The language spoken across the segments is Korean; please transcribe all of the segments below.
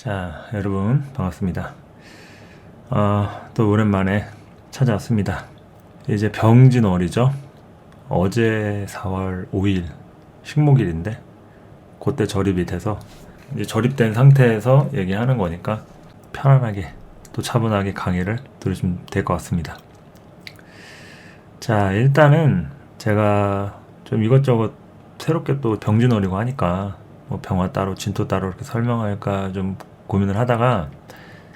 자, 여러분 반갑습니다. 또 오랜만에 찾아왔습니다. 이제 병진월이죠. 어제 4월 5일 식목일인데 그때 절입이 돼서 이제 절입된 상태에서 얘기하는 거니까 편안하게 또 차분하게 강의를 들으시면 될 것 같습니다. 자, 일단은 제가 좀 이것저것 새롭게 또 병진월이고 하니까 뭐 병화 따로 진토 따로 이렇게 설명할까 좀 고민을 하다가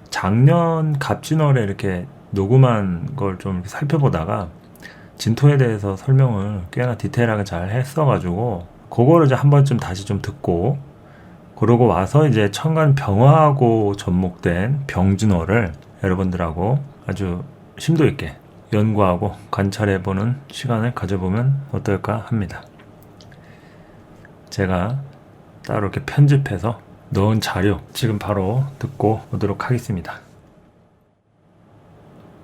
작년 갑진월에 이렇게 녹음한 걸 좀 살펴보다가 진토에 대해서 설명을 꽤나 디테일하게 잘 했어가지고 그거를 이제 한 번쯤 다시 좀 듣고 그러고 와서 이제 천간 병화하고 접목된 병진월을 여러분들하고 아주 심도 있게 연구하고 관찰해보는 시간을 가져보면 어떨까 합니다. 제가 따로 이렇게 편집해서 넣은 자료 지금 바로 듣고 오도록 하겠습니다.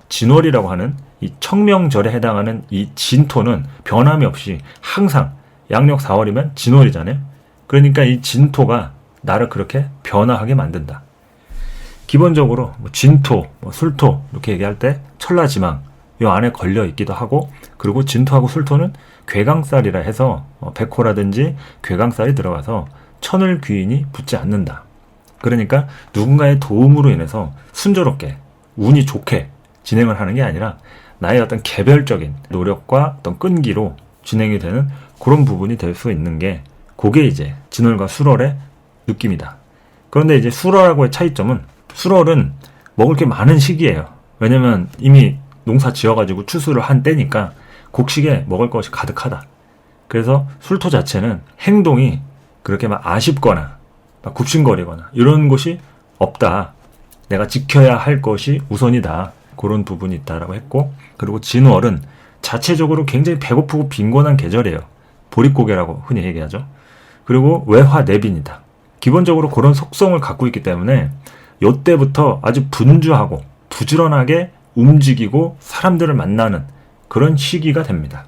진월이라고 하는 이 청명절에 해당하는 이 진토는 변함이 없이 항상 양력 4월이면 진월이잖아요. 그러니까 이 진토가 나를 그렇게 변화하게 만든다. 기본적으로 뭐 진토, 술토 이렇게 얘기할 때 천라지망 이 안에 걸려 있기도 하고, 그리고 진토하고 술토는 괴강살이라 해서 백호라든지 괴강살이 들어가서 천을 귀인이 붙지 않는다. 그러니까 누군가의 도움으로 인해서 순조롭게 운이 좋게 진행을 하는 게 아니라 나의 어떤 개별적인 노력과 어떤 끈기로 진행이 되는 그런 부분이 될 수 있는 게 그게 이제 진월과 술월의 느낌이다. 그런데 이제 술월하고의 차이점은 술월은 먹을 게 많은 시기예요. 왜냐면 이미 농사 지어가지고 추수를 한 때니까 곡식에 먹을 것이 가득하다. 그래서 술토 자체는 행동이 그렇게 막 아쉽거나 막 굽신거리거나 이런 것이 없다. 내가 지켜야 할 것이 우선이다. 그런 부분이 있다라고 했고, 그리고 진월은 자체적으로 굉장히 배고프고 빈곤한 계절이에요. 보릿고개라고 흔히 얘기하죠. 그리고 외화내빈이다. 기본적으로 그런 속성을 갖고 있기 때문에 이때부터 아주 분주하고 부지런하게 움직이고 사람들을 만나는 그런 시기가 됩니다.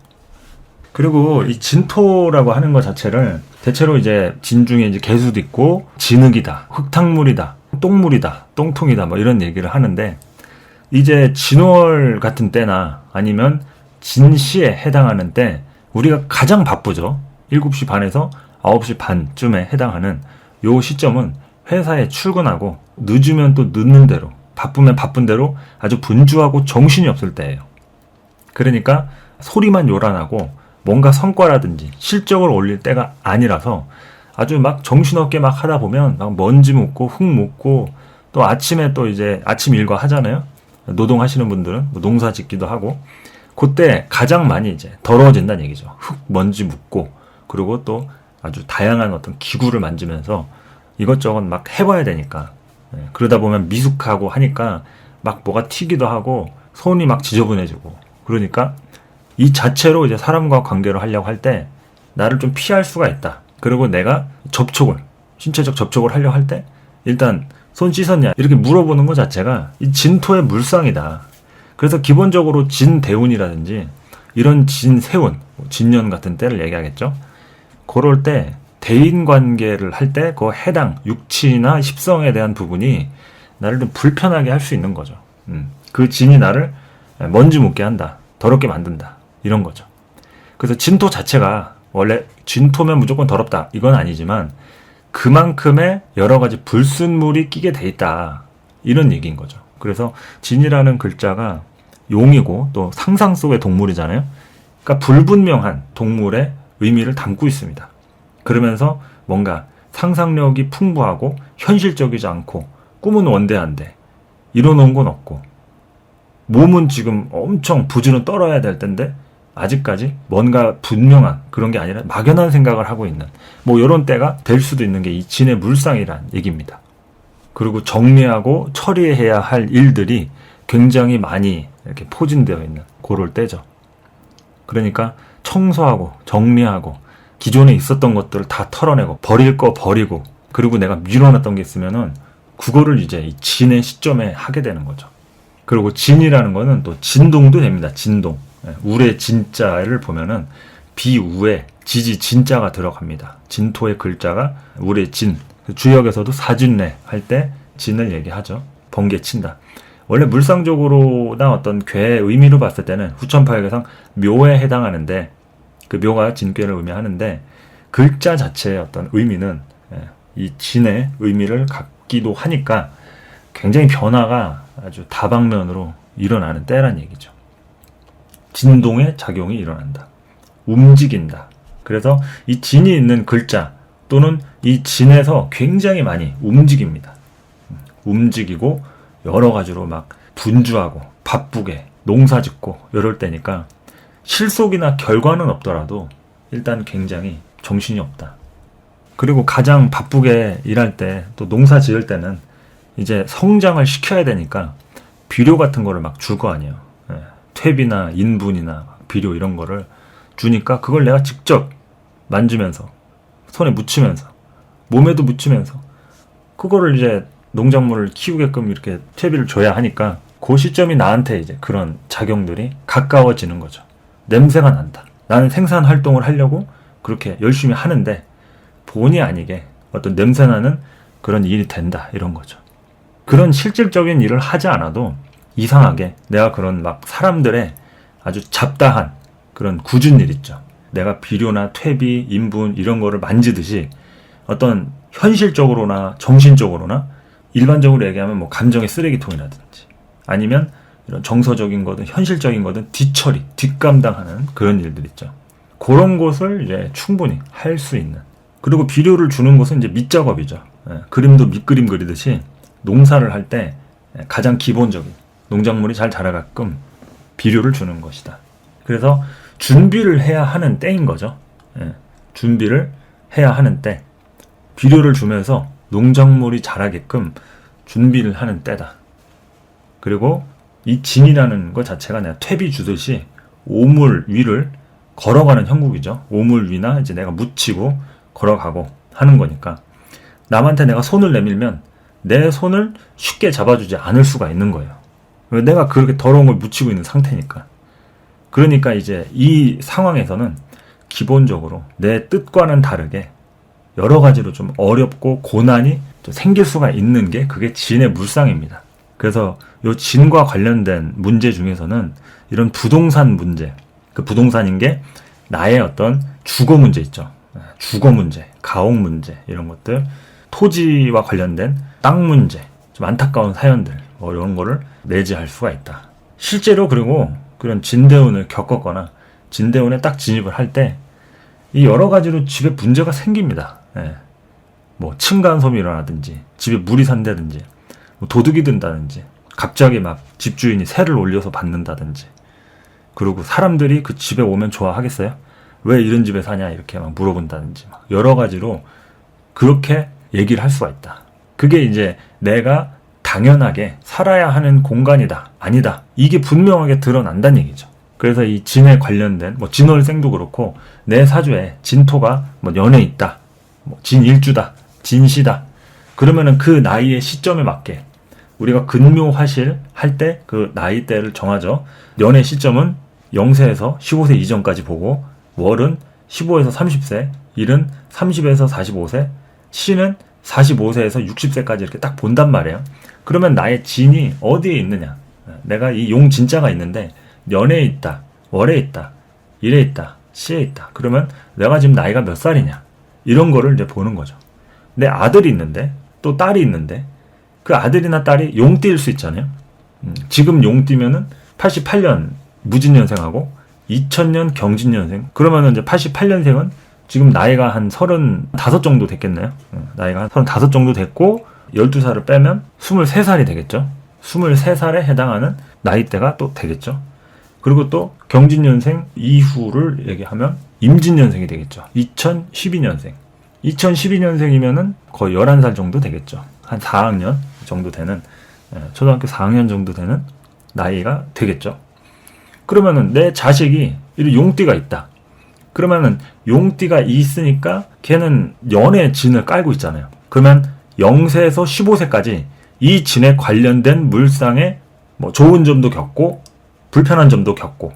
그리고 이 진토라고 하는 것 자체를 대체로 이제 진 중에 이제 개수도 있고 진흙이다, 흙탕물이다, 똥물이다, 똥통이다 뭐 이런 얘기를 하는데, 이제 진월 같은 때나 아니면 진시에 해당하는 때 우리가 가장 바쁘죠. 7시 반에서 9시 반쯤에 해당하는 요 시점은 회사에 출근하고 늦으면 또 늦는 대로 바쁘면 바쁜 대로 아주 분주하고 정신이 없을 때예요. 그러니까 소리만 요란하고 뭔가 성과라든지 실적을 올릴 때가 아니라서 아주 막 정신없게 막 하다 보면 막 먼지 묻고 흙 묻고, 또 아침에 또 이제 아침 일과 하잖아요. 노동하시는 분들은 뭐 농사 짓기도 하고, 그때 가장 많이 이제 더러워진다는 얘기죠. 흙, 먼지 묻고, 그리고 또 아주 다양한 어떤 기구를 만지면서 이것저것 막 해봐야 되니까, 그러다 보면 미숙하고 하니까 막 뭐가 튀기도 하고 손이 막 지저분해지고, 그러니까 이 자체로 이제 사람과 관계를 하려고 할 때 나를 좀 피할 수가 있다. 그리고 내가 신체적 접촉을 하려고 할 때 일단 손 씻었냐 이렇게 물어보는 것 자체가 이 진토의 물상이다. 그래서 기본적으로 진대운이라든지 이런 진세운, 진년 같은 때를 얘기하겠죠. 그럴 때 대인관계를 할 때 그 해당 육친이나 십성에 대한 부분이 나를 좀 불편하게 할 수 있는 거죠. 그 진이 나를 먼지 묻게 한다, 더럽게 만든다, 이런 거죠. 그래서 진토 자체가 원래 진토면 무조건 더럽다 이건 아니지만 그만큼의 여러 가지 불순물이 끼게 돼 있다, 이런 얘기인 거죠. 그래서 진이라는 글자가 용이고 또 상상 속의 동물이잖아요. 그러니까 불분명한 동물의 의미를 담고 있습니다. 그러면서 뭔가 상상력이 풍부하고 현실적이지 않고 꿈은 원대한데 이뤄놓은 건 없고, 몸은 지금 엄청 부지런 떨어야 될 텐데 아직까지 뭔가 분명한 그런 게 아니라 막연한 생각을 하고 있는 뭐 이런 때가 될 수도 있는 게 이 진의 물상이란 얘기입니다. 그리고 정리하고 처리해야 할 일들이 굉장히 많이 이렇게 포진되어 있는 그럴 때죠. 그러니까 청소하고 정리하고 기존에 있었던 것들을 다 털어내고 버릴 거 버리고, 그리고 내가 밀어놨던 게 있으면은 그거를 이제 이 진의 시점에 하게 되는 거죠. 그리고 진이라는 거는 또 진동도 됩니다. 진동. 울의 진자를 보면은 비우에 지지 진자가 들어갑니다. 진토의 글자가 울의 진. 주역에서도 사진례 할 때 진을 얘기하죠. 번개친다. 원래 물상적으로나 어떤 괴의 의미로 봤을 때는 후천파역에상 묘에 해당하는데, 그 묘가 진괴를 의미하는데, 글자 자체의 어떤 의미는 이 진의 의미를 갖기도 하니까 굉장히 변화가 아주 다방면으로 일어나는 때란 얘기죠. 진동의 작용이 일어난다. 움직인다. 그래서 이 진이 있는 글자 또는 이 진에서 굉장히 많이 움직입니다. 움직이고 여러 가지로 막 분주하고 바쁘게 농사 짓고 이럴 때니까 실속이나 결과는 없더라도 일단 굉장히 정신이 없다. 그리고 가장 바쁘게 일할 때 또 농사 지을 때는 이제 성장을 시켜야 되니까 비료 같은 거를 막 줄 거 아니에요. 퇴비나 인분이나 비료 이런 거를 주니까 그걸 내가 직접 만지면서 손에 묻히면서 몸에도 묻히면서 그거를 이제 농작물을 키우게끔 이렇게 퇴비를 줘야 하니까 그 시점이 나한테 이제 그런 작용들이 가까워지는 거죠. 냄새가 난다. 나는 생산 활동을 하려고 그렇게 열심히 하는데 본의 아니게 어떤 냄새나는 그런 일이 된다. 이런 거죠. 그런 실질적인 일을 하지 않아도 이상하게 내가 그런 막 사람들의 아주 잡다한 그런 굳은 일 있죠. 내가 비료나 퇴비, 인분 이런 거를 만지듯이 어떤 현실적으로나 정신적으로나 일반적으로 얘기하면 뭐 감정의 쓰레기통이라든지 아니면 이런 정서적인 거든 현실적인 거든 뒷처리, 뒷감당하는 그런 일들 있죠. 그런 것을 이제 충분히 할 수 있는. 그리고 비료를 주는 것은 이제 밑작업이죠. 그림도 밑그림 그리듯이 농사를 할 때 가장 기본적인 농작물이 잘 자라게끔 비료를 주는 것이다. 그래서 준비를 해야 하는 때인 거죠. 준비를 해야 하는 때 비료를 주면서 농작물이 자라게끔 준비를 하는 때다. 그리고 이 진이라는 것 자체가 내가 퇴비 주듯이 오물 위를 걸어가는 형국이죠. 오물 위나 이제 내가 묻히고 걸어가고 하는 거니까 남한테 내가 손을 내밀면 내 손을 쉽게 잡아주지 않을 수가 있는 거예요. 내가 그렇게 더러운 걸 묻히고 있는 상태니까. 그러니까 이제 이 상황에서는 기본적으로 내 뜻과는 다르게 여러 가지로 좀 어렵고 고난이 좀 생길 수가 있는 게 그게 진의 물상입니다. 그래서 이 진과 관련된 문제 중에서는 이런 부동산 문제, 그 부동산인 게 나의 어떤 주거 문제 있죠. 주거 문제, 가옥 문제 이런 것들, 토지와 관련된 땅 문제, 좀 안타까운 사연들 뭐 이런 거를 내재할 수가 있다. 실제로 그리고 그런 진대운을 겪었거나 진대운에 딱 진입을 할 때 이 여러 가지로 집에 문제가 생깁니다. 뭐 층간소음이 일어나든지 집에 물이 산다든지 뭐 도둑이 든다든지 갑자기 막 집주인이 세를 올려서 받는다든지 그리고 사람들이 그 집에 오면 좋아하겠어요? 왜 이런 집에 사냐 이렇게 막 물어본다든지 막 여러 가지로 그렇게 얘기를 할 수가 있다. 그게 이제 내가 당연하게 살아야 하는 공간이다. 아니다. 이게 분명하게 드러난다는 얘기죠. 그래서 이 진에 관련된 뭐 진월생도 그렇고 내 사주에 진토가 뭐 연에 있다. 뭐 진일주다. 진시다. 그러면은 그 나이의 시점에 맞게 우리가 근묘화실 할 때 그 나이대를 정하죠. 연의 시점은 0세에서 15세 이전까지 보고 월은 15에서 30세, 일은 30에서 45세, 시는 45세에서 60세까지 이렇게 딱 본단 말이에요. 그러면 나의 진이 어디에 있느냐? 내가 이 용 진자가 있는데 연에 있다, 월에 있다, 일에 있다, 시에 있다. 그러면 내가 지금 나이가 몇 살이냐? 이런 거를 이제 보는 거죠. 내 아들이 있는데 또 딸이 있는데 그 아들이나 딸이 용띠일 수 있잖아요. 지금 용띠면은 88년 무진년생하고 2000년 경진년생. 그러면은 이제 88년생은 지금 나이가 한 35 정도 됐겠네요. 나이가 한 35 정도 됐고 12살을 빼면 23살이 되겠죠. 23살에 해당하는 나이대가 또 되겠죠. 그리고 또 경진년생 이후를 얘기하면 임진년생이 되겠죠. 2012년생. 2012년생이면은 거의 11살 정도 되겠죠. 한 4학년 정도 되는, 초등학교 4학년 정도 되는 나이가 되겠죠. 그러면은 내 자식이 이 용띠가 있다. 그러면은 용띠가 있으니까 걔는 연의 진을 깔고 있잖아요. 그러면 0세에서 15세까지 이 진에 관련된 물상에 뭐 좋은 점도 겪고 불편한 점도 겪고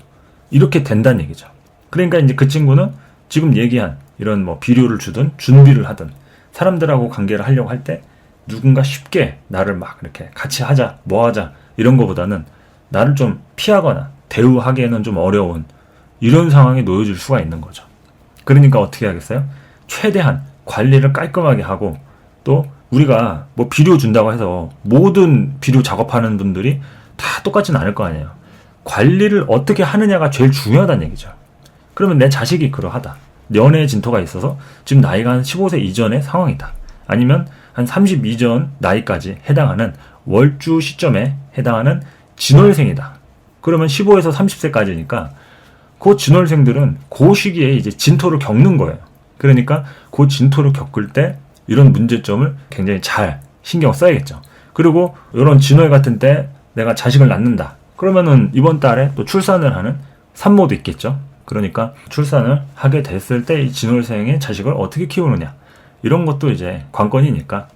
이렇게 된다는 얘기죠. 그러니까 이제 그 친구는 지금 얘기한 이런 뭐 비료를 주든 준비를 하든 사람들하고 관계를 하려고 할 때 누군가 쉽게 나를 막 이렇게 같이 하자, 뭐 하자 이런 거보다는 나를 좀 피하거나 대우하기에는 좀 어려운 이런 상황에 놓여질 수가 있는 거죠. 그러니까 어떻게 하겠어요? 최대한 관리를 깔끔하게 하고, 또 우리가 뭐 비료 준다고 해서 모든 비료 작업하는 분들이 다 똑같지는 않을 거 아니에요. 관리를 어떻게 하느냐가 제일 중요하다는 얘기죠. 그러면 내 자식이 그러하다. 연애 진토가 있어서 지금 나이가 한 15세 이전의 상황이다. 아니면 한 30 이전 나이까지 해당하는 월주 시점에 해당하는 진월생이다. 그러면 15에서 30세까지니까 그 진월생들은 그 시기에 이제 진토를 겪는 거예요. 그러니까 그 진토를 겪을 때 이런 문제점을 굉장히 잘 신경 써야겠죠. 그리고 이런 진월 같은 때 내가 자식을 낳는다. 그러면은 이번 달에 또 출산을 하는 산모도 있겠죠. 그러니까 출산을 하게 됐을 때 이 진월생의 자식을 어떻게 키우느냐. 이런 것도 이제 관건이니까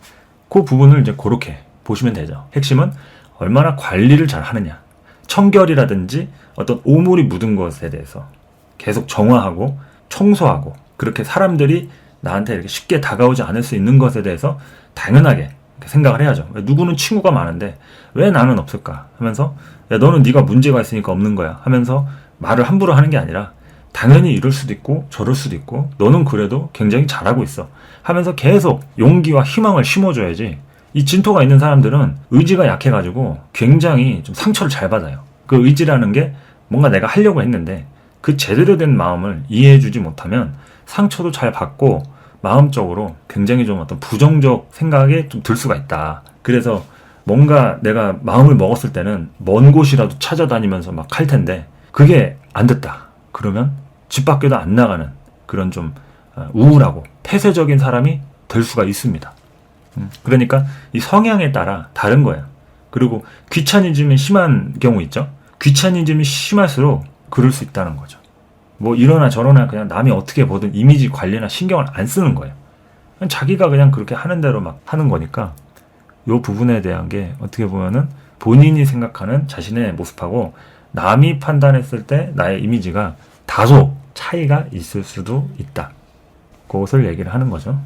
그 부분을 이제 그렇게 보시면 되죠. 핵심은 얼마나 관리를 잘 하느냐. 청결이라든지 어떤 오물이 묻은 것에 대해서 계속 정화하고 청소하고, 그렇게 사람들이 나한테 이렇게 쉽게 다가오지 않을 수 있는 것에 대해서 당연하게 생각을 해야죠. 누구는 친구가 많은데 왜 나는 없을까 하면서, 야, 너는 네가 문제가 있으니까 없는 거야 하면서 말을 함부로 하는 게 아니라, 당연히 이럴 수도 있고 저럴 수도 있고 너는 그래도 굉장히 잘하고 있어 하면서 계속 용기와 희망을 심어줘야지. 이 진토가 있는 사람들은 의지가 약해가지고 굉장히 좀 상처를 잘 받아요. 그 의지라는 게 뭔가 내가 하려고 했는데 그 제대로 된 마음을 이해해주지 못하면 상처도 잘 받고 마음적으로 굉장히 좀 어떤 부정적 생각이 좀 들 수가 있다. 그래서 뭔가 내가 마음을 먹었을 때는 먼 곳이라도 찾아다니면서 막 할 텐데 그게 안 됐다. 그러면 집 밖에도 안 나가는 그런 좀 우울하고 폐쇄적인 사람이 될 수가 있습니다. 그러니까 이 성향에 따라 다른 거예요. 그리고 귀차니즘이 심한 경우 있죠. 귀차니즘이 심할수록 그럴 수 있다는 거죠. 뭐 이러나 저러나 그냥 남이 어떻게 보든 이미지 관리나 신경을 안 쓰는 거예요. 그냥 자기가 그냥 그렇게 하는 대로 막 하는 거니까 이 부분에 대한 게 어떻게 보면은 본인이 생각하는 자신의 모습하고 남이 판단했을 때 나의 이미지가 다소 차이가 있을 수도 있다. 그것을 얘기를 하는 거죠.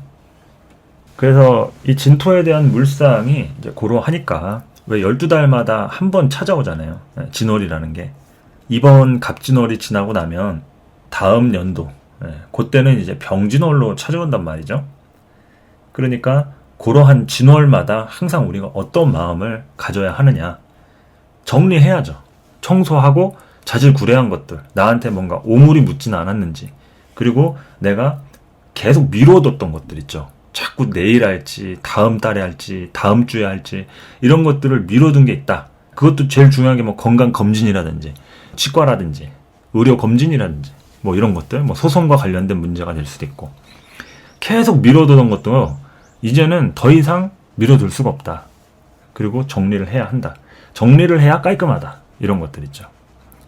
그래서 이 진토에 대한 물상이 이제 고러하니까 왜 12달마다 한 번 찾아오잖아요. 진월이라는 게. 이번 갑진월이 지나고 나면 다음 연도, 그때는 이제 병진월로 찾아온단 말이죠. 그러니까 그러한 진월마다 항상 우리가 어떤 마음을 가져야 하느냐. 정리해야죠. 청소하고 자질구레한 것들, 나한테 뭔가 오물이 묻지는 않았는지, 그리고 내가 계속 미뤄뒀던 것들 있죠. 자꾸 내일 할지, 다음 달에 할지, 다음 주에 할지 이런 것들을 미뤄둔 게 있다. 그것도 제일 중요한 게 뭐 건강검진이라든지 치과라든지 의료검진이라든지 뭐 이런 것들, 뭐 소송과 관련된 문제가 될 수도 있고, 계속 미뤄두던 것도 이제는 더 이상 미뤄둘 수가 없다. 그리고 정리를 해야 한다. 정리를 해야 깔끔하다. 이런 것들 있죠.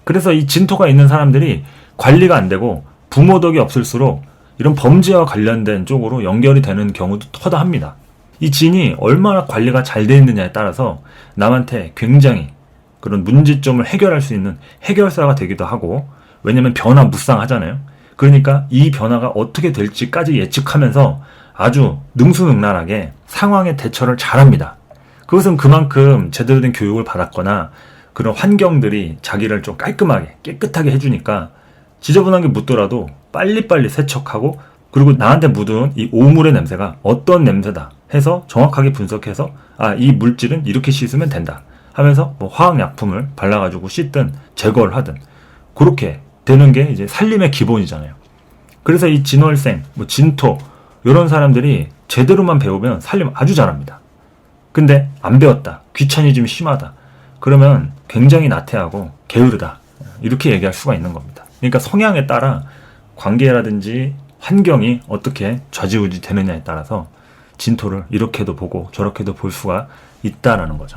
그래서 이 진토가 있는 사람들이 관리가 안 되고 부모 덕이 없을수록 이런 범죄와 관련된 쪽으로 연결이 되는 경우도 허다합니다. 이 진이 얼마나 관리가 잘 되어 있느냐에 따라서 남한테 굉장히 그런 문제점을 해결할 수 있는 해결사가 되기도 하고, 왜냐면 변화무쌍하잖아요. 그러니까 이 변화가 어떻게 될지까지 예측하면서 아주 능수능란하게 상황의 대처를 잘합니다. 그것은 그만큼 제대로 된 교육을 받았거나 그런 환경들이 자기를 좀 깔끔하게 깨끗하게 해주니까 지저분한 게 묻더라도 빨리빨리 세척하고, 그리고 나한테 묻은 이 오물의 냄새가 어떤 냄새다 해서 정확하게 분석해서 이 물질은 이렇게 씻으면 된다 하면서 뭐 화학약품을 발라가지고 씻든 제거를 하든 그렇게 되는 게 이제 살림의 기본이잖아요. 그래서 이 진월생, 뭐 진토 이런 사람들이 제대로만 배우면 살림 아주 잘합니다. 근데 안 배웠다, 귀차니즘이 심하다, 그러면 굉장히 나태하고 게으르다, 이렇게 얘기할 수가 있는 겁니다. 그러니까 성향에 따라 관계라든지 환경이 어떻게 좌지우지 되느냐에 따라서 진토를 이렇게도 보고 저렇게도 볼 수가 있다라는 거죠.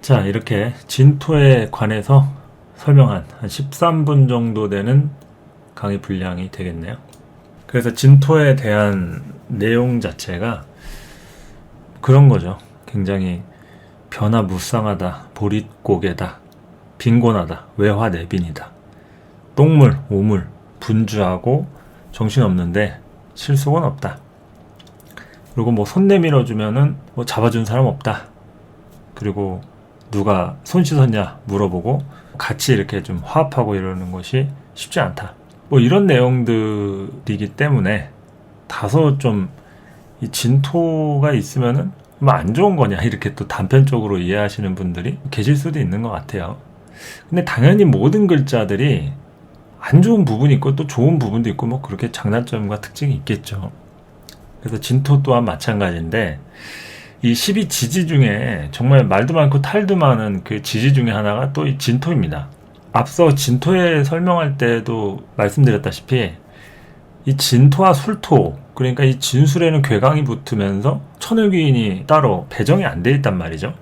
자, 이렇게 진토에 관해서 설명한 한 13분 정도 되는 강의 분량이 되겠네요. 그래서 진토에 대한 내용 자체가 그런 거죠. 굉장히 변화무쌍하다, 보릿고개다, 빈곤하다, 외화내빈이다, 똥물, 오물, 분주하고 정신없는데 실속은 없다. 그리고 뭐 손 내밀어 주면은 뭐 잡아준 사람 없다. 그리고 누가 손 씻었냐 물어보고 같이 이렇게 좀 화합하고 이러는 것이 쉽지 않다. 뭐 이런 내용들이기 때문에 다소 좀 이 진토가 있으면은 뭐 안 좋은 거냐 이렇게 또 단편적으로 이해하시는 분들이 계실 수도 있는 것 같아요. 근데 당연히 모든 글자들이 안 좋은 부분이 있고 또 좋은 부분도 있고 뭐 그렇게 장단점과 특징이 있겠죠. 그래서 진토 또한 마찬가지인데 이 12지지 중에 정말 말도 많고 탈도 많은 그 지지 중에 하나가 또 이 진토입니다. 앞서 진토에 설명할 때도 말씀드렸다시피 이 진토와 술토, 그러니까 이 진술에는 괴강이 붙으면서 천을귀인이 따로 배정이 안 돼 있단 말이죠.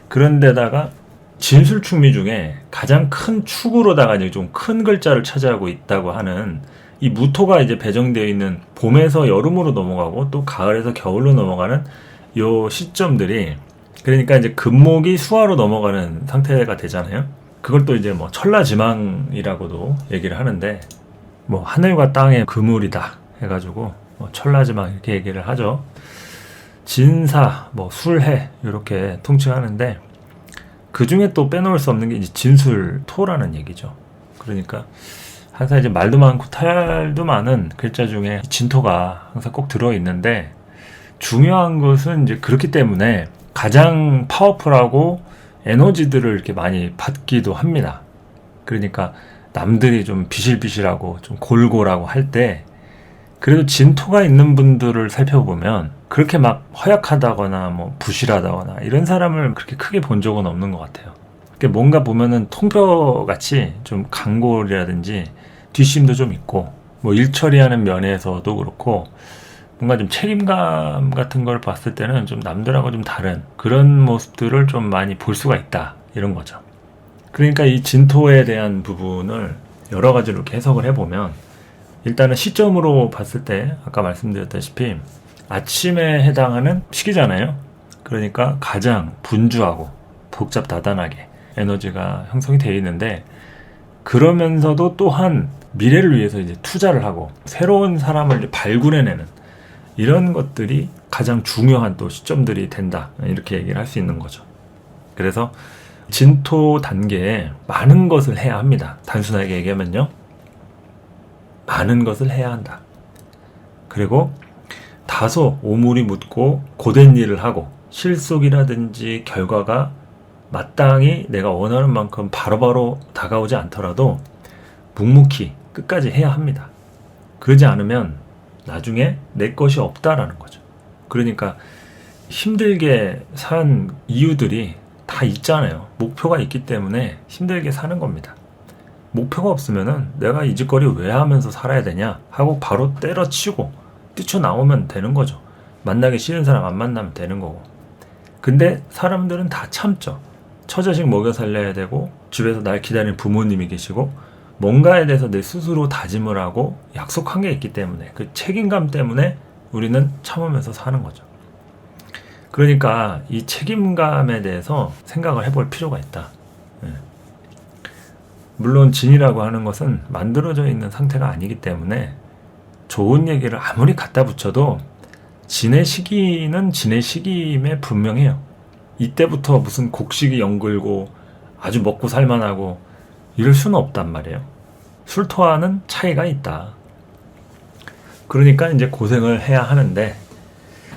그런데다가 진술충미 중에 가장 큰 축으로다가 이제 좀 큰 글자를 차지하고 있다고 하는 이 무토가 이제 배정되어 있는 봄에서 여름으로 넘어가고 또 가을에서 겨울로 넘어가는 요 시점들이, 그러니까 이제 금목이 수화로 넘어가는 상태가 되잖아요. 그걸 또 이제 뭐 천라지망이라고도 얘기를 하는데, 뭐 하늘과 땅의 그물이다 해가지고 뭐 천라지망 이렇게 얘기를 하죠. 진사, 뭐 술해 이렇게 통칭하는데 그 중에 또 빼놓을 수 없는 게 이제 진술토라는 얘기죠. 그러니까 항상 이제 말도 많고 탈도 많은 글자 중에 진토가 항상 꼭 들어있는데, 중요한 것은 이제 그렇기 때문에 가장 파워풀하고 에너지들을 이렇게 많이 받기도 합니다. 그러니까 남들이 좀 비실비실하고 좀 골골하고 할 때 그래도 진토가 있는 분들을 살펴보면 그렇게 막 허약하다거나 뭐 부실하다거나 이런 사람을 그렇게 크게 본 적은 없는 것 같아요. 그러니까 뭔가 보면은 통뼈같이 좀 강골이라든지 뒷심도 좀 있고 뭐 일 처리하는 면에서도 그렇고 뭔가 좀 책임감 같은 걸 봤을 때는 좀 남들하고 좀 다른 그런 모습들을 좀 많이 볼 수가 있다 이런 거죠. 그러니까 이 진토에 대한 부분을 여러 가지로 이렇게 해석을 해보면, 일단은 시점으로 봤을 때 아까 말씀드렸다시피 아침에 해당하는 시기잖아요. 그러니까 가장 분주하고 복잡다단하게 에너지가 형성이 되어 있는데, 그러면서도 또한 미래를 위해서 이제 투자를 하고 새로운 사람을 이제 발굴해내는 이런 것들이 가장 중요한 또 시점들이 된다 이렇게 얘기를 할 수 있는 거죠. 그래서 진토 단계에 많은 것을 해야 합니다. 단순하게 얘기하면요, 많은 것을 해야 한다. 그리고 다소 오물이 묻고 고된 일을 하고 실속이라든지 결과가 마땅히 내가 원하는 만큼 바로바로 다가오지 않더라도 묵묵히 끝까지 해야 합니다. 그러지 않으면 나중에 내 것이 없다라는 거죠. 그러니까 힘들게 산 이유들이 다 있잖아요. 목표가 있기 때문에 힘들게 사는 겁니다. 목표가 없으면은 내가 이 짓거리 왜 하면서 살아야 되냐 하고 바로 때려치고 뛰쳐나오면 되는 거죠. 만나기 싫은 사람 안 만나면 되는 거고. 근데 사람들은 다 참죠. 처자식 먹여 살려야 되고 집에서 날 기다리는 부모님이 계시고 뭔가에 대해서 내 스스로 다짐을 하고 약속한 게 있기 때문에 그 책임감 때문에 우리는 참으면서 사는 거죠. 그러니까 이 책임감에 대해서 생각을 해볼 필요가 있다. 물론 진이라고 하는 것은 만들어져 있는 상태가 아니기 때문에 좋은 얘기를 아무리 갖다 붙여도 진의 시기는 진의 시기임에 분명해요. 이때부터 무슨 곡식이 연글고 아주 먹고 살만하고 이럴 수는 없단 말이에요. 술토와는 차이가 있다. 그러니까 이제 고생을 해야 하는데,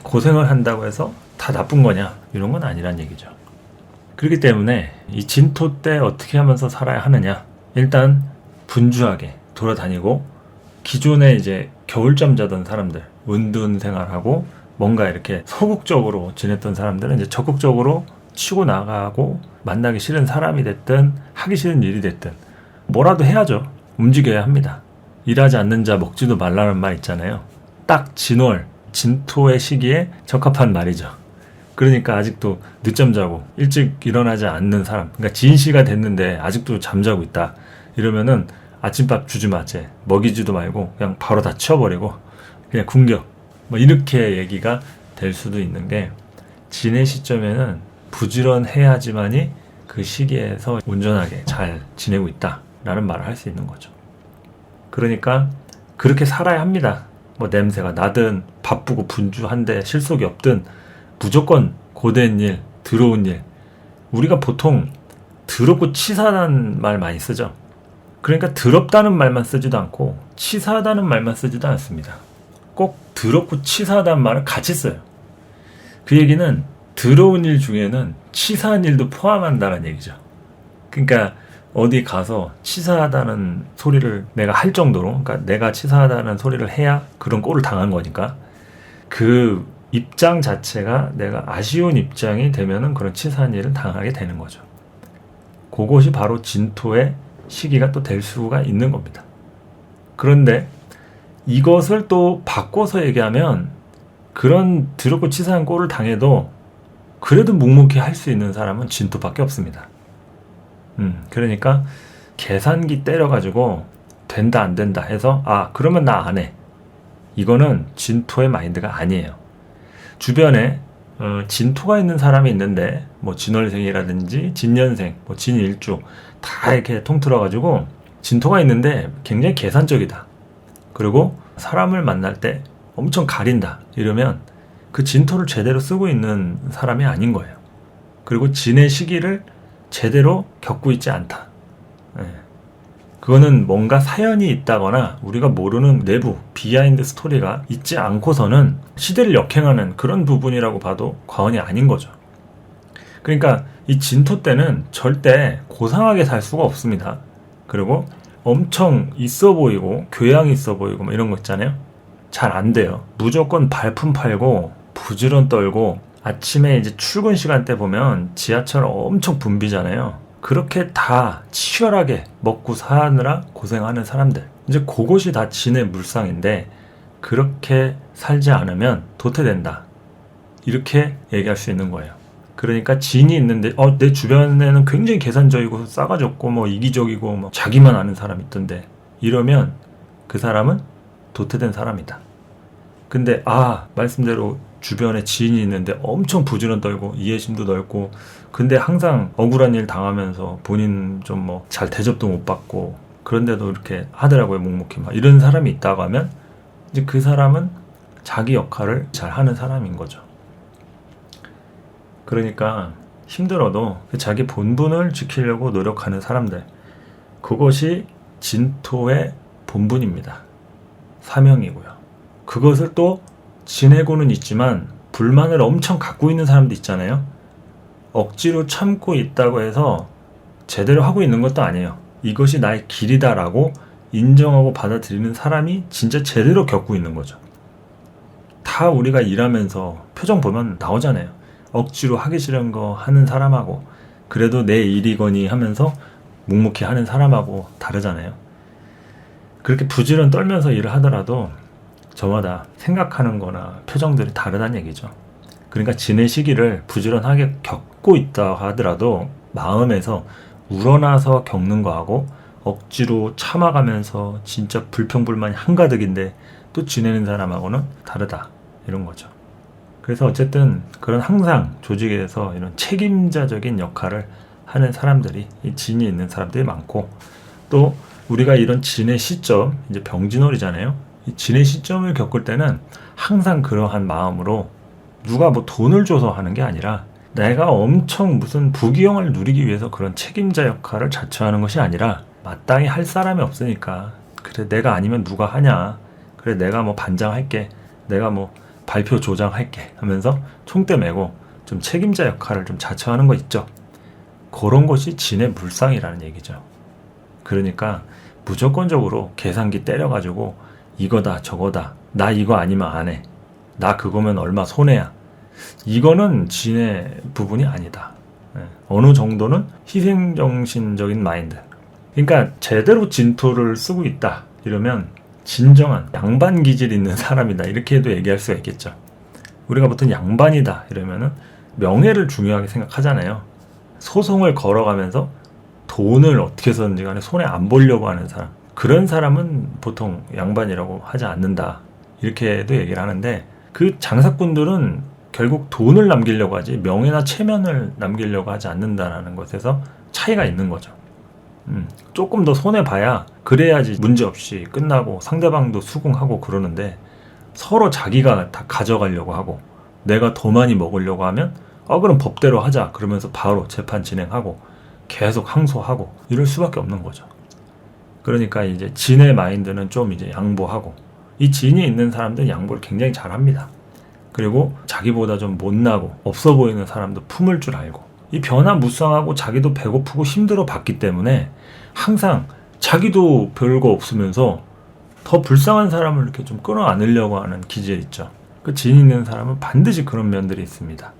고생을 한다고 해서 다 나쁜 거냐 이런 건 아니란 얘기죠. 그렇기 때문에 이 진토 때 어떻게 하면서 살아야 하느냐, 일단 분주하게 돌아다니고 기존에 이제 겨울잠 자던 사람들, 은둔 생활하고 뭔가 이렇게 소극적으로 지냈던 사람들은 이제 적극적으로 치고 나가고 만나기 싫은 사람이 됐든 하기 싫은 일이 됐든 뭐라도 해야죠. 움직여야 합니다. 일하지 않는 자 먹지도 말라는 말 있잖아요. 딱 진월, 진토의 시기에 적합한 말이죠. 그러니까 아직도 늦잠 자고 일찍 일어나지 않는 사람, 그러니까 진시가 됐는데 아직도 잠자고 있다 이러면은 아침밥 주지 마, 쟤 먹이지도 말고 그냥 바로 다 치워버리고 그냥 궁격, 뭐 이렇게 얘기가 될 수도 있는 게, 진의 시점에는 부지런해야지만이 그 시기에서 온전하게 잘 지내고 있다 라는 말을 할 수 있는 거죠. 그러니까 그렇게 살아야 합니다. 뭐 냄새가 나든 바쁘고 분주한데 실속이 없든 무조건 고된 일, 더러운 일. 우리가 보통 더럽고 치사한 말 많이 쓰죠. 그러니까 더럽다는 말만 쓰지도 않고 치사하다는 말만 쓰지도 않습니다. 꼭 더럽고 치사하다는 말을 같이 써요. 그 얘기는 더러운 일 중에는 치사한 일도 포함한다는 얘기죠. 그러니까 어디 가서 치사하다는 소리를 내가 할 정도로, 그러니까 내가 치사하다는 소리를 해야 그런 꼴을 당한 거니까 그 입장 자체가 내가 아쉬운 입장이 되면은 그런 치사한 일을 당하게 되는 거죠. 그것이 바로 진토의 시기가 또 될 수가 있는 겁니다. 그런데 이것을 또 바꿔서 얘기하면 그런 더럽고 치사한 꼴을 당해도 그래도 묵묵히 할 수 있는 사람은 진토밖에 없습니다. 그러니까 계산기 때려가지고 된다 안 된다 해서 그러면 나 안 해. 이거는 진토의 마인드가 아니에요. 주변에 진토가 있는 사람이 있는데 뭐 진월생이라든지 진년생, 뭐 진일주 다 이렇게 통틀어가지고 진토가 있는데 굉장히 계산적이다. 그리고 사람을 만날 때 엄청 가린다. 이러면 그 진토를 제대로 쓰고 있는 사람이 아닌 거예요. 그리고 진의 시기를 제대로 겪고 있지 않다. 그거는 뭔가 사연이 있다거나 우리가 모르는 내부 비하인드 스토리가 있지 않고서는 시대를 역행하는 그런 부분이라고 봐도 과언이 아닌 거죠. 그러니까 이 진토 때는 절대 고상하게 살 수가 없습니다. 그리고 엄청 있어 보이고 교양 있어 보이고 뭐 이런 거 있잖아요. 잘 안 돼요. 무조건 발품 팔고 부지런 떨고 아침에 이제 출근 시간대 보면 지하철 엄청 붐비잖아요. 그렇게 다 치열하게 먹고 사느라 고생하는 사람들. 이제 그것이 다 진의 물상인데 그렇게 살지 않으면 도태된다. 이렇게 얘기할 수 있는 거예요. 그러니까 진이 있는데 내 주변에는 굉장히 계산적이고 싸가지 없고 뭐 이기적이고 뭐 자기만 아는 사람이 있던데 이러면 그 사람은 도태된 사람이다. 근데 말씀대로 주변에 지인이 있는데 엄청 부지런 떨고 이해심도 넓고 근데 항상 억울한 일 당하면서 본인 좀 뭐 잘 대접도 못 받고 그런데도 이렇게 하더라고요. 묵묵히 막 이런 사람이 있다고 하면 이제 그 사람은 자기 역할을 잘 하는 사람인 거죠. 그러니까 힘들어도 자기 본분을 지키려고 노력하는 사람들, 그것이 진토의 본분입니다. 사명이고요. 그것을 또 지내고는 있지만 불만을 엄청 갖고 있는 사람도 있잖아요. 억지로 참고 있다고 해서 제대로 하고 있는 것도 아니에요. 이것이 나의 길이다라고 인정하고 받아들이는 사람이 진짜 제대로 겪고 있는 거죠. 다 우리가 일하면서 표정 보면 나오잖아요. 억지로 하기 싫은 거 하는 사람하고 그래도 내 일이거니 하면서 묵묵히 하는 사람하고 다르잖아요. 그렇게 부지런 떨면서 일을 하더라도 저마다 생각하는 거나 표정들이 다르다는 얘기죠. 그러니까 진의 시기를 부지런하게 겪고 있다 하더라도 마음에서 우러나서 겪는 거하고 억지로 참아가면서 진짜 불평불만이 한가득인데 또 지내는 사람하고는 다르다. 이런 거죠. 그래서 어쨌든 그런 항상 조직에서 이런 책임자적인 역할을 하는 사람들이 이 진이 있는 사람들이 많고 또 우리가 이런 진의 시점, 이제 병진월이잖아요. 이 진의 시점을 겪을 때는 항상 그러한 마음으로 누가 뭐 돈을 줘서 하는 게 아니라 내가 엄청 무슨 부귀영화를 누리기 위해서 그런 책임자 역할을 자처하는 것이 아니라 마땅히 할 사람이 없으니까 그래 내가 아니면 누가 하냐 그래 내가 뭐 반장할게 내가 뭐 발표 조장할게 하면서 총대 메고 좀 책임자 역할을 좀 자처하는 거 있죠. 그런 것이 진의 물상이라는 얘기죠. 그러니까 무조건적으로 계산기 때려가지고 이거다 저거다 나 이거 아니면 안 해 나 그거면 얼마 손해야 이거는 진의 부분이 아니다. 어느 정도는 희생정신적인 마인드. 그러니까 제대로 진토를 쓰고 있다 이러면 진정한 양반 기질 있는 사람이다 이렇게도 얘기할 수가 있겠죠. 우리가 보통 양반이다 이러면은 명예를 중요하게 생각하잖아요. 소송을 걸어가면서 돈을 어떻게 해서든지 간에 손에 안 보려고 하는 사람, 그런 사람은 보통 양반이라고 하지 않는다 이렇게도 얘기를 하는데 그 장사꾼들은 결국 돈을 남기려고 하지 명예나 체면을 남기려고 하지 않는다라는 것에서 차이가 있는 거죠. 조금 더 손해봐야 그래야지 문제없이 끝나고 상대방도 수긍하고 그러는데 서로 자기가 다 가져가려고 하고 내가 더 많이 먹으려고 하면 그럼 법대로 하자 그러면서 바로 재판 진행하고 계속 항소하고 이럴 수밖에 없는 거죠. 그러니까 이제 진의 마인드는 좀 이제 양보하고, 이 진이 있는 사람들은 양보를 굉장히 잘합니다. 그리고 자기보다 좀 못나고 없어 보이는 사람도 품을 줄 알고, 이 변화무쌍하고 자기도 배고프고 힘들어 봤기 때문에 항상 자기도 별거 없으면서 더 불쌍한 사람을 이렇게 좀 끌어안으려고 하는 기질 있죠. 그 진 있는 사람은 반드시 그런 면들이 있습니다.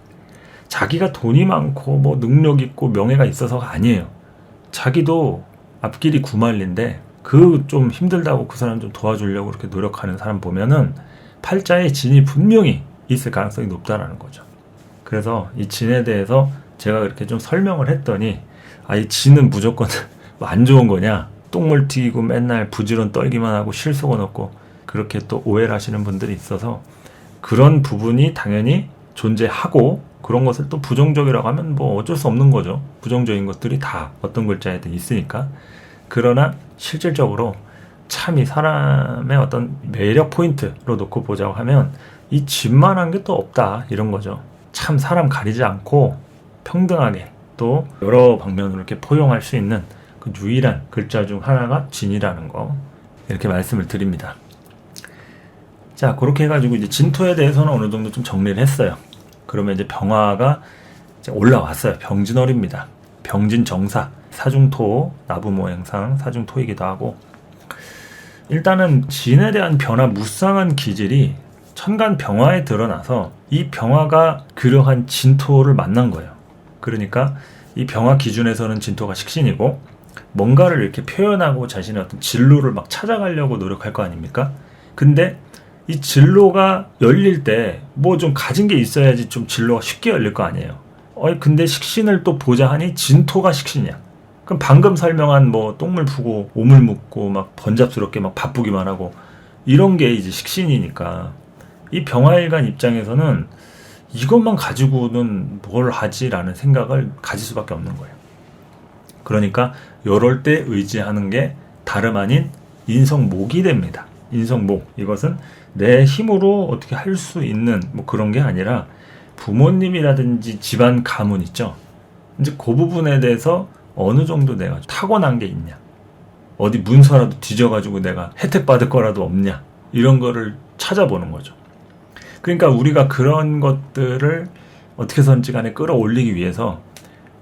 자기가 돈이 많고 뭐 능력 있고 명예가 있어서가 아니에요. 자기도 앞길이 구말린데 그 좀 힘들다고 그 사람 좀 도와주려고 그렇게 노력하는 사람 보면은 팔자에 진이 분명히 있을 가능성이 높다라는 거죠. 그래서 이 진에 대해서 제가 그렇게 좀 설명을 했더니 이 진은 무조건 안 좋은 거냐, 똥물 튀기고 맨날 부지런 떨기만 하고 실속은 없고, 그렇게 또 오해를 하시는 분들이 있어서 그런 부분이 당연히 존재하고, 그런 것을 또 부정적이라고 하면 뭐 어쩔 수 없는 거죠. 부정적인 것들이 다 어떤 글자에든 있으니까. 그러나 실질적으로 참 이 사람의 어떤 매력 포인트로 놓고 보자고 하면 이 진만한 게 또 없다, 이런 거죠. 참 사람 가리지 않고 평등하게 또 여러 방면으로 이렇게 포용할 수 있는 그 유일한 글자 중 하나가 진이라는 거, 이렇게 말씀을 드립니다. 자, 그렇게 해가지고 이제 진토에 대해서는 어느 정도 좀 정리를 했어요. 그러면 이제 병화가 이제 올라왔어요. 병진월입니다. 병진정사, 사중토, 나부모행상, 사중토이기도 하고, 일단은 진에 대한 변화 무쌍한 기질이 천간 병화에 드러나서 이 병화가 그러한 진토를 만난 거예요. 그러니까 이 병화 기준에서는 진토가 식신이고, 뭔가를 이렇게 표현하고 자신의 어떤 진로를 막 찾아가려고 노력할 거 아닙니까? 근데 이 진로가 열릴 때 뭐 좀 가진 게 있어야지 좀 진로가 쉽게 열릴 거 아니에요. 근데 식신을 또 보자 하니 진토가 식신이야. 그럼 방금 설명한 뭐 똥물 푸고 오물 묻고 막 번잡스럽게 막 바쁘기만 하고 이런 게 이제 식신이니까, 이 병화일간 입장에서는 이것만 가지고는 뭘 하지라는 생각을 가질 수밖에 없는 거예요. 그러니까 이럴 때 의지하는 게 다름 아닌 인성목이 됩니다. 인성목, 이것은 내 힘으로 어떻게 할 수 있는 뭐 그런 게 아니라 부모님이라든지 집안 가문 있죠. 이제 그 부분에 대해서 어느 정도 내가 타고난 게 있냐, 어디 문서라도 뒤져가지고 내가 혜택 받을 거라도 없냐, 이런 거를 찾아보는 거죠. 그러니까 우리가 그런 것들을 어떻게선지 간에 끌어올리기 위해서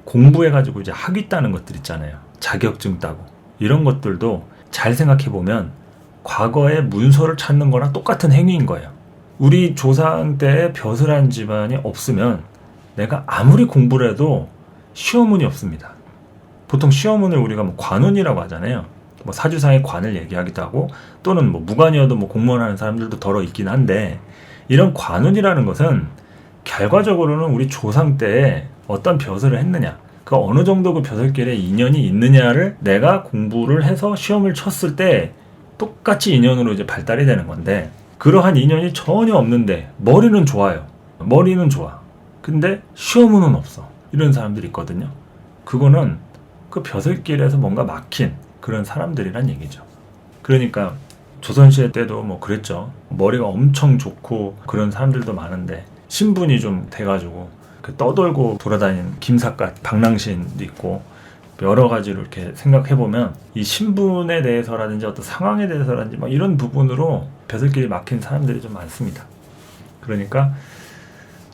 공부해가지고 이제 학위 따는 것들 있잖아요. 자격증 따고 이런 것들도 잘 생각해보면 과거의 문서를 찾는 거랑 똑같은 행위인 거예요. 우리 조상 때의 벼슬한 집안이 없으면 내가 아무리 공부를 해도 시험운이 없습니다. 보통 시험운을 우리가 뭐 관운이라고 하잖아요. 뭐 사주상의 관을 얘기하기도 하고, 또는 뭐 무관이어도 뭐 공무원 하는 사람들도 덜어 있긴 한데, 이런 관운이라는 것은 결과적으로는 우리 조상 때에 어떤 벼슬을 했느냐, 그 어느 정도 그 벼슬길에 인연이 있느냐를 내가 공부를 해서 시험을 쳤을 때 똑같이 인연으로 이제 발달이 되는 건데, 그러한 인연이 전혀 없는데 머리는 좋아요. 머리는 좋아. 근데 시험은 없어. 이런 사람들이 있거든요. 그거는 그 벼슬길에서 뭔가 막힌 그런 사람들이란 얘기죠. 그러니까 조선시대 때도 뭐 그랬죠. 머리가 엄청 좋고 그런 사람들도 많은데 신분이 좀 돼가지고 떠돌고 돌아다니는 김삿갓, 방랑신도 있고, 여러 가지로 이렇게 생각해보면 이 신분에 대해서라든지 어떤 상황에 대해서라든지 막 이런 부분으로 벼슬길이 막힌 사람들이 좀 많습니다. 그러니까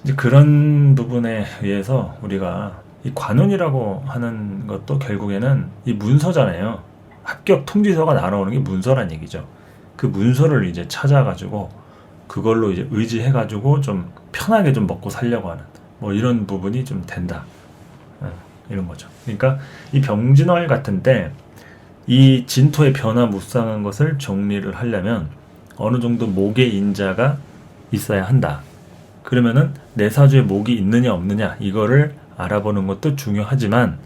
이제 그런 부분에 의해서 우리가 이 관운이라고 하는 것도 결국에는 이 문서잖아요. 합격 통지서가 날아오는 게 문서란 얘기죠. 그 문서를 이제 찾아가지고 그걸로 이제 의지해가지고 좀 편하게 좀 먹고 살려고 하는 뭐 이런 부분이 좀 된다. 이런 거죠. 그러니까 이 병진월 같은데 이 진토의 변화 무쌍한 것을 정리를 하려면 어느 정도 목의 인자가 있어야 한다. 그러면은 내 사주에 목이 있느냐 없느냐 이거를 알아보는 것도 중요하지만,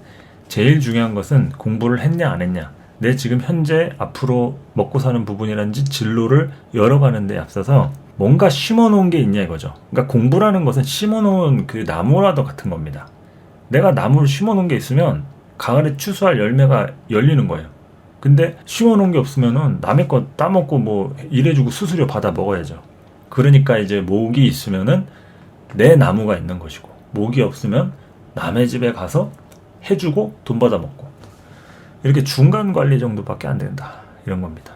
제일 중요한 것은 공부를 했냐 안 했냐, 내 지금 현재 앞으로 먹고 사는 부분이라든지 진로를 열어가는 데 앞서서 뭔가 심어놓은 게 있냐 이거죠. 그러니까 공부라는 것은 심어놓은 그 나무라도 같은 겁니다. 내가 나무를 심어놓은 게 있으면 가을에 추수할 열매가 열리는 거예요. 근데 심어놓은 게 없으면은 남의 거 따먹고 뭐 일해주고 수수료 받아 먹어야죠. 그러니까 이제 목이 있으면은 내 나무가 있는 것이고, 목이 없으면 남의 집에 가서 해주고 돈 받아 먹고, 이렇게 중간 관리 정도밖에 안 된다, 이런 겁니다.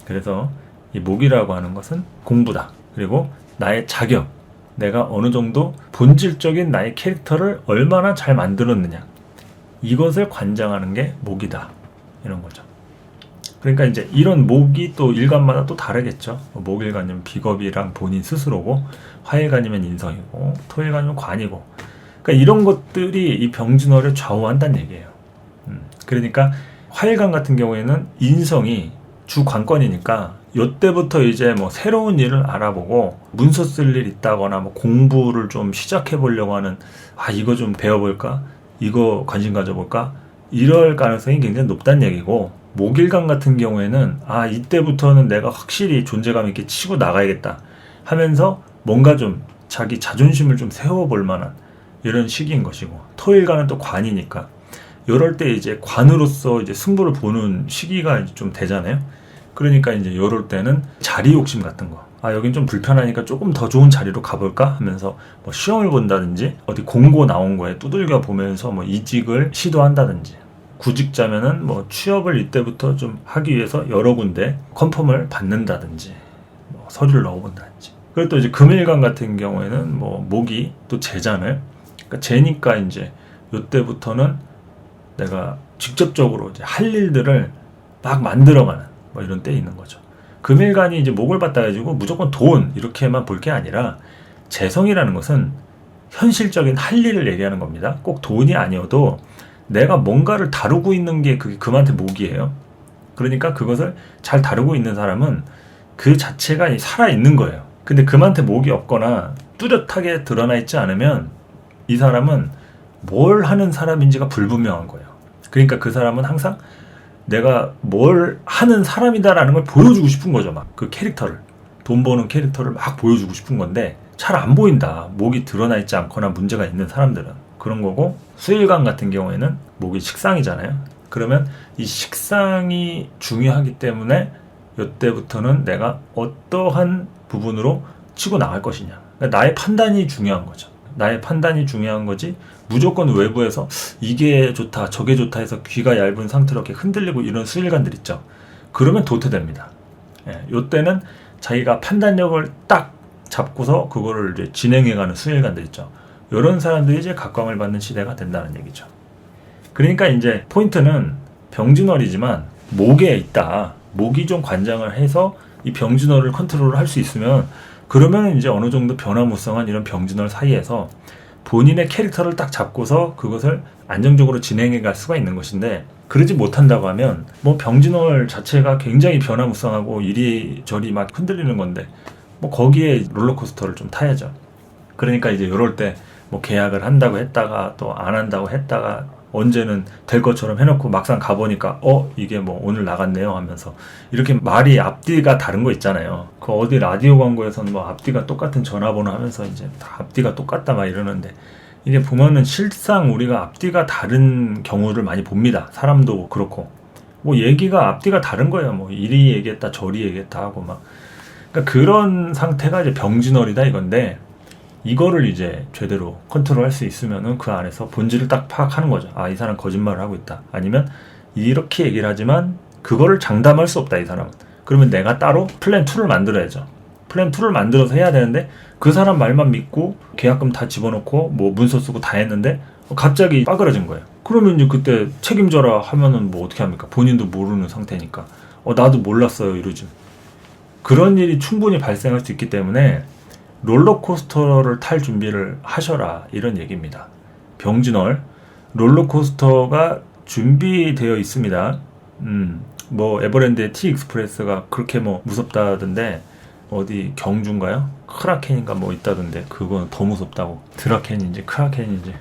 그래서 이 목이라고 하는 것은 공부다. 그리고 나의 자격, 내가 어느 정도 본질적인 나의 캐릭터를 얼마나 잘 만들었느냐, 이것을 관장하는 게 목이다, 이런 거죠. 그러니까 이제 이런 목이 또 일간마다 또 다르겠죠. 목일간이면 비겁이랑 본인 스스로고, 화일간이면 인성이고, 토일간이면 관이고, 그러니까 이런 것들이 이 병진월을 좌우한다는 얘기예요. 그러니까 화일간 같은 경우에는 인성이 주 관건이니까 요때부터 이제 뭐 새로운 일을 알아보고, 문서 쓸 일 있다거나 뭐 공부를 좀 시작해 보려고 하는, 이거 좀 배워볼까, 이거 관심 가져볼까, 이럴 가능성이 굉장히 높다는 얘기고, 목일간 같은 경우에는 이때부터는 내가 확실히 존재감 있게 치고 나가야겠다 하면서 뭔가 좀 자기 자존심을 좀 세워볼 만한 이런 시기인 것이고, 토일간은 또 관이니까 이럴 때 이제 관으로서 이제 승부를 보는 시기가 좀 되잖아요. 그러니까 이제 이럴 때는 자리 욕심 같은 거, 여긴 좀 불편하니까 조금 더 좋은 자리로 가볼까 하면서 뭐 시험을 본다든지, 어디 공고 나온 거에 두들겨 보면서 뭐 이직을 시도한다든지, 구직자면은 뭐 취업을 이때부터 좀 하기 위해서 여러 군데 컨펌을 받는다든지, 뭐 서류를 넣어본다든지. 그리고 또 이제 금일간 같은 경우에는 뭐 목이 또 재잖아요. 그러니까 재니까 이제 이때부터는 내가 직접적으로 이제 할 일들을 막 만들어가는 뭐 이런 때 있는 거죠. 금일간이 이제 목을 받다 가지고 무조건 돈 이렇게만 볼 게 아니라, 재성이라는 것은 현실적인 할 일을 얘기하는 겁니다. 꼭 돈이 아니어도 내가 뭔가를 다루고 있는 게 그게 금한테 목이에요. 그러니까 그것을 잘 다루고 있는 사람은 그 자체가 살아있는 거예요. 근데 금한테 목이 없거나 뚜렷하게 드러나 있지 않으면 이 사람은 뭘 하는 사람인지가 불분명한 거예요. 그러니까 그 사람은 항상 내가 뭘 하는 사람이다라는 걸 보여주고 싶은 거죠. 막 그 캐릭터를, 돈 버는 캐릭터를 막 보여주고 싶은 건데 잘 안 보인다. 목이 드러나 있지 않거나 문제가 있는 사람들은. 그런 거고, 수일간 같은 경우에는 목이 식상이잖아요. 그러면 이 식상이 중요하기 때문에 이때부터는 내가 어떠한 부분으로 치고 나갈 것이냐, 그러니까 나의 판단이 중요한 거죠. 나의 판단이 중요한 거지, 무조건 외부에서 이게 좋다 저게 좋다 해서 귀가 얇은 상태로 이렇게 흔들리고 이런 수일간들 있죠. 그러면 도태됩니다. 이때는 자기가 판단력을 딱 잡고서 그거를 이제 진행해가는 수일간들 있죠. 이런 사람들이 이제 각광을 받는 시대가 된다는 얘기죠. 그러니까 이제 포인트는 병진월이지만 목에 있다. 목이 좀 관장을 해서 이 병진월을 컨트롤을 할 수 있으면, 그러면 이제 어느 정도 변화무쌍한 이런 병진월 사이에서 본인의 캐릭터를 딱 잡고서 그것을 안정적으로 진행해 갈 수가 있는 것인데, 그러지 못한다고 하면 뭐 병진월 자체가 굉장히 변화무쌍하고 이리저리 막 흔들리는 건데, 뭐 거기에 롤러코스터를 좀 타야죠. 그러니까 이제 이럴 때 뭐 계약을 한다고 했다가 또 안 한다고 했다가, 언제는 될 것처럼 해놓고 막상 가보니까 이게 뭐 오늘 나갔네요 하면서, 이렇게 말이 앞뒤가 다른 거 있잖아요. 그 어디 라디오 광고에서는 뭐 앞뒤가 똑같은 전화번호 하면서 이제 다 앞뒤가 똑같다 막 이러는데, 이게 보면은 실상 우리가 앞뒤가 다른 경우를 많이 봅니다. 사람도 그렇고, 뭐 얘기가 앞뒤가 다른 거예요. 뭐 이리 얘기했다 저리 얘기했다 하고 막. 그러니까 그런 상태가 이제 병진월이다 이건데, 이거를 이제 제대로 컨트롤할 수 있으면은 그 안에서 본질을 딱 파악하는 거죠. 이 사람 거짓말을 하고 있다. 아니면 이렇게 얘기를 하지만 그거를 장담할 수 없다, 이 사람은. 그러면 내가 따로 플랜 2를 만들어야죠. 플랜 2를 만들어서 해야 되는데, 그 사람 말만 믿고 계약금 다 집어넣고 뭐 문서 쓰고 다 했는데 갑자기 빠그러진 거예요. 그러면 이제 그때 책임져라 하면은 뭐 어떻게 합니까? 본인도 모르는 상태니까. 나도 몰랐어요, 이러지. 그런 일이 충분히 발생할 수 있기 때문에 롤러코스터를 탈 준비를 하셔라, 이런 얘기입니다. 병진월 롤러코스터가 준비되어 있습니다. 뭐 에버랜드의 T-익스프레스가 그렇게 뭐 무섭다던데, 어디 경주인가요? 크라켄인가 뭐 있다던데, 그건 더 무섭다고. 드라켄인지 크라켄인지.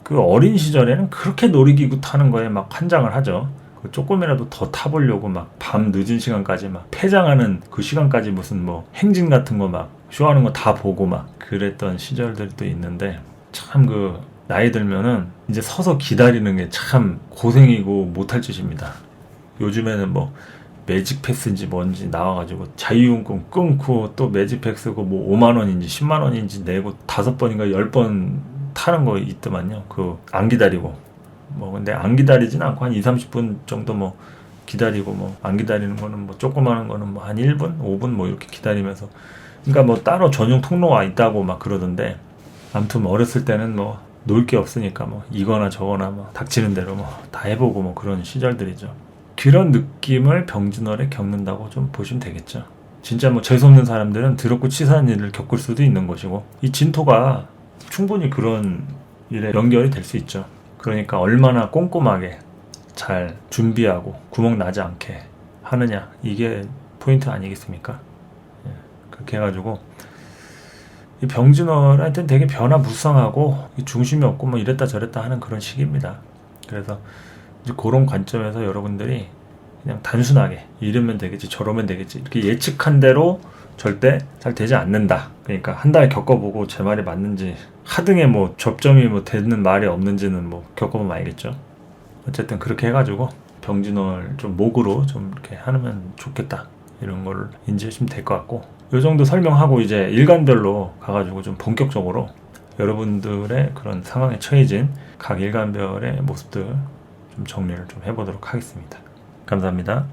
그 어린 시절에는 그렇게 놀이기구 타는 거에 막 환장을 하죠. 조금이라도 더 타보려고 막 밤 늦은 시간까지 막 폐장하는 그 시간까지 무슨 뭐 행진 같은 거 막 쇼하는 거 다 보고 막 그랬던 시절들도 있는데, 참 그 나이 들면은 이제 서서 기다리는 게 참 고생이고 못할 짓입니다. 요즘에는 뭐 매직 패스인지 뭔지 나와가지고 자유용권 끊고 또 매직 패스고 뭐 5만 원인지 10만 원인지 내고 5번인가 10번 타는 거 있더만요. 그 안 기다리고 뭐 근데 안 기다리진 않고 한 2-30분 정도 뭐 기다리고 뭐 안 기다리는 거는 뭐 조그마한 거는 뭐 한 1분, 5분 뭐 이렇게 기다리면서 그러니까 뭐 따로 전용 통로가 있다고 막 그러던데 아무튼 뭐 어렸을 때는 뭐 놀 게 없으니까 뭐 이거나 저거나 뭐 닥치는 대로 뭐 다 해보고 뭐 그런 시절들이죠. 그런 느낌을 병진월에 겪는다고 좀 보시면 되겠죠. 진짜 뭐 재수없는 사람들은 더럽고 치사한 일을 겪을 수도 있는 것이고 이 진토가 충분히 그런 일에 연결이 될 수 있죠. 그러니까 얼마나 꼼꼼하게 잘 준비하고 구멍 나지 않게 하느냐 이게 포인트 아니겠습니까? 예, 그렇게 해가지고 이 병진월한테는 되게 변화무쌍하고 중심이 없고 뭐 이랬다 저랬다 하는 그런 시기입니다. 그래서 이제 그런 관점에서 여러분들이 그냥 단순하게 이러면 되겠지 저러면 되겠지 이렇게 예측한 대로 절대 잘 되지 않는다. 그러니까 한 달 겪어보고 제 말이 맞는지 하등에 뭐 접점이 뭐 되는 말이 없는지는 뭐 겪어보면 알겠죠. 어쨌든 그렇게 해가지고 병진월 좀 목으로 좀 이렇게 하면 좋겠다 이런 걸 인지하시면 될 것 같고 이 정도 설명하고 이제 일간별로 가가지고 좀 본격적으로 여러분들의 그런 상황에 처해진 각 일간별의 모습들 좀 정리를 좀 해보도록 하겠습니다. 감사합니다.